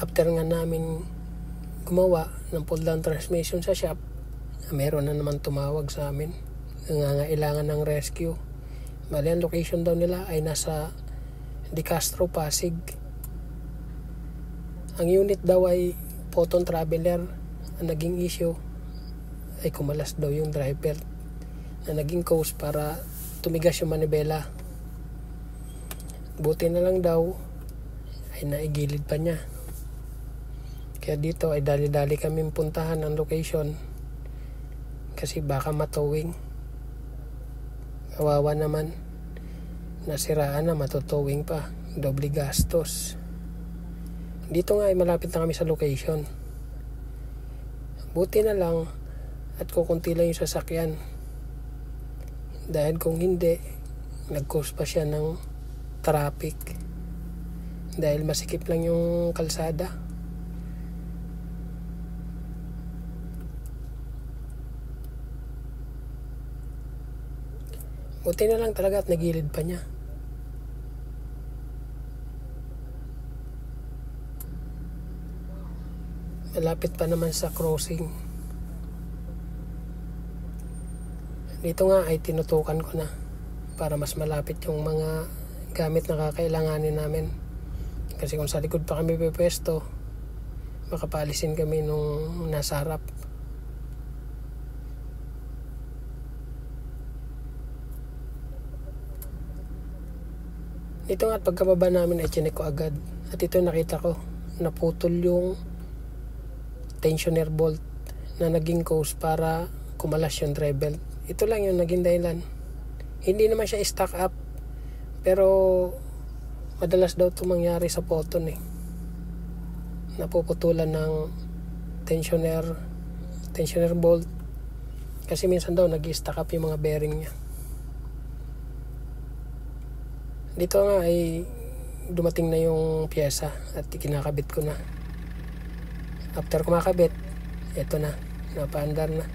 After nga namin gumawa ng pull down transmission sa shop, meron na naman tumawag sa amin, nangangailangan ng rescue. Bali, ang location daw nila ay nasa De Castro, Pasig. Ang unit daw ay Photon Traveler. Ang naging issue ay kumalas daw yung driver na naging cause para tumigas yung manibela. Buti na lang daw ay naigilid pa niya. Kaya dito ay dali-dali kami puntahan ang location kasi baka matowing. Kawawa naman, nasiraan na, matutowing pa, doble gastos. Dito nga ay malapit na kami sa location. Buti na lang at kukunti lang yung sasakyan, dahil kung hindi, nag-cause pa siya ng traffic dahil masikip lang yung kalsada. Buti na lang talaga at nagilid pa niya. Malapit pa naman sa crossing. Dito nga ay tinutukan ko na para mas malapit yung mga gamit na kakailanganin namin. Kasi kung sa likod pa kami pwesto, makapalisin kami nung nasa harap. Dito nga at pagkababa namin ay chinek ko agad. At ito nakita ko, naputol yung tensioner bolt na naging cause para kumalas yung drive belt. Ito lang yung naging dahilan. Hindi naman siya stock up, pero madalas daw ito mangyari sa Photon napuputulan ng tensioner bolt kasi minsan daw nag-stock up yung mga bearing niya. Dito nga ay dumating na yung pyesa at kinakabit ko na. After kumakabit, eto na, napaandar na.